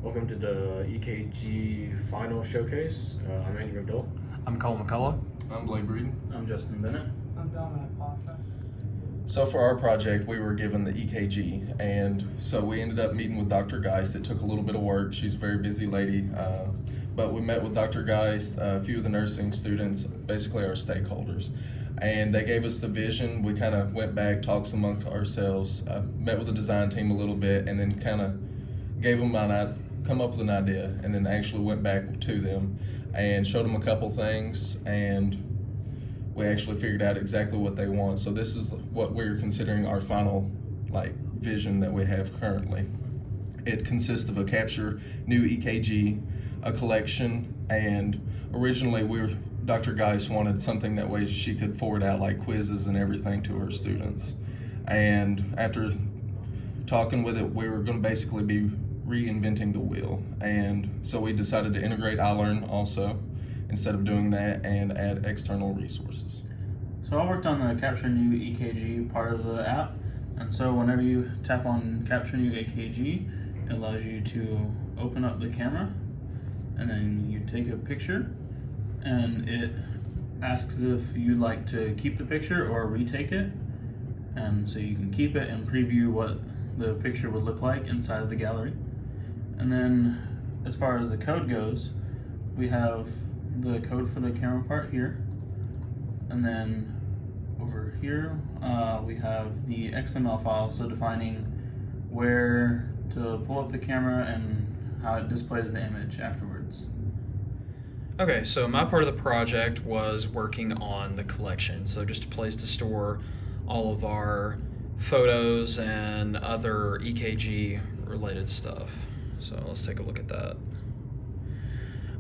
Welcome to the EKG final showcase. I'm Andrew McDowell. I'm Cole McCullough. I'm Blake Breeden. I'm Justin Bennett. I'm Dominic Pasha. So for our project, we were given the EKG, and so we ended up meeting with Dr. Geist. It took a little bit of work. She's a very busy lady, but we met with Dr. Geist, a few of the nursing students, basically our stakeholders, and they gave us the vision. We kind of went back, talked amongst ourselves, met with the design team a little bit, and then kind of gave them come up with an idea, and then actually went back to them and showed them a couple things, and we actually figured out exactly what they want. So this is what we're considering our final vision that we have currently. It consists of a capture new EKG, a collection, and originally Dr. Geist wanted something that way she could forward out like quizzes and everything to her students. And after talking with it, we were going to basically be reinventing the wheel. And so we decided to integrate iLearn also instead of doing that and add external resources. So I worked on the Capture New EKG part of the app, and so whenever you tap on Capture New EKG, it allows you to open up the camera, and then you take a picture, and it asks if you'd like to keep the picture or retake it, and so you can keep it and preview what the picture would look like inside of the gallery. And then as far as the code goes, we have the code for the camera part here, and then over here we have the XML file, so defining where to pull up the camera and how it displays the image afterwards. Okay, so my part of the project was working on the collection, so just a place to store all of our photos and other EKG related stuff. So let's take a look at that.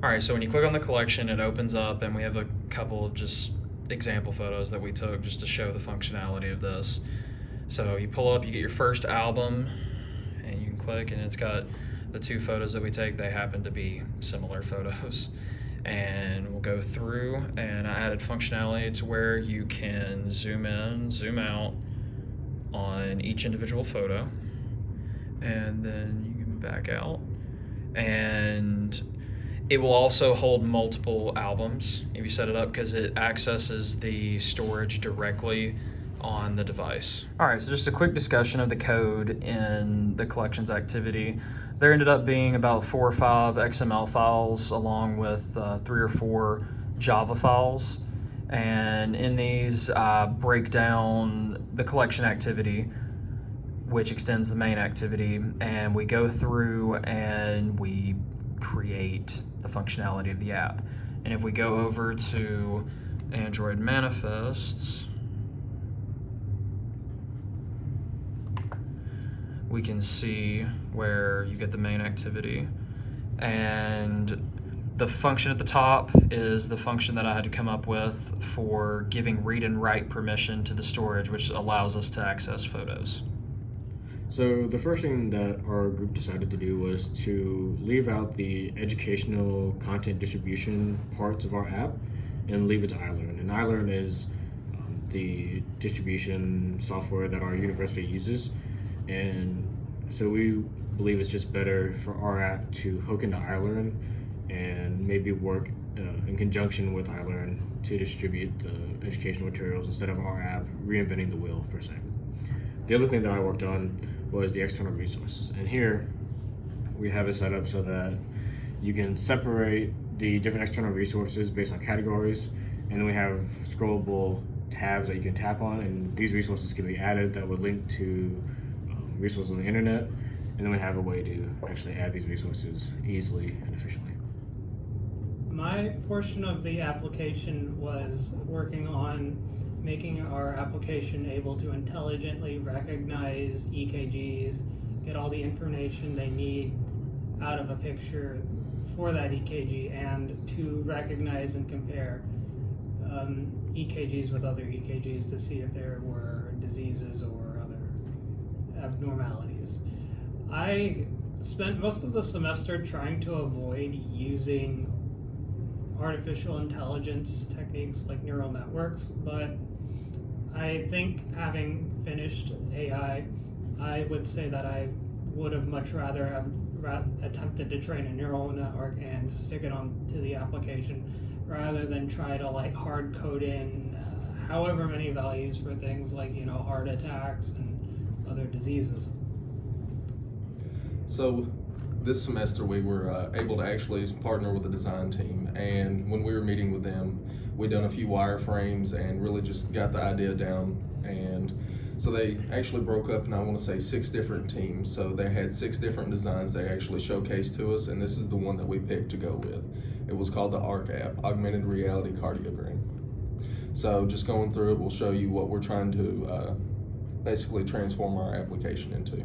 All right, so when you click on the collection, it opens up, and we have a couple of just example photos that we took just to show the functionality of this. So you pull up, you get your first album, and you can click, and it's got the two photos that we take. They happen to be similar photos. And we'll go through, and I added functionality to where you can zoom in, zoom out on each individual photo, and then you can back out, and it will also hold multiple albums if you set it up, because it accesses the storage directly on the device. All right, so just a quick discussion of the code in the collections activity. There ended up being about 4 or 5 XML files along with 3 or 4 Java files. And in these, break down the collection activity, which extends the main activity, and we go through and we create the functionality of the app. And if we go over to Android manifests, we can see where you get the main activity, and the function at the top is the function that I had to come up with for giving read and write permission to the storage, which allows us to access photos. So the first thing that our group decided to do was to leave out the educational content distribution parts of our app and leave it to iLearn. And iLearn is the distribution software that our university uses. And so we believe it's just better for our app to hook into iLearn and maybe work in conjunction with iLearn to distribute the educational materials instead of our app reinventing the wheel per se. The other thing that I worked on was the external resources. And here we have it set up so that you can separate the different external resources based on categories, and then we have scrollable tabs that you can tap on, and these resources can be added that would link to resources on the internet, and then we have a way to actually add these resources easily and efficiently. My portion of the application was working on making our application able to intelligently recognize EKGs, get all the information they need out of a picture for that EKG, and to recognize and compare EKGs with other EKGs to see if there were diseases or other abnormalities. I spent most of the semester trying to avoid using artificial intelligence techniques like neural networks, but I think having finished AI, I would say that I would have much rather have attempted to train a neural network and stick it onto the application rather than try to like hard code in however many values for things like, you know, heart attacks and other diseases. So this semester we were able to actually partner with the design team, and when we were meeting with them, we done a few wireframes and really just got the idea down. And so they actually broke up, and I want to say 6 different teams. So they had 6 different designs they actually showcased to us, and this is the one that we picked to go with. It was called the ARC app, Augmented Reality Cardiogram. So just going through it, we'll show you what we're trying to basically transform our application into.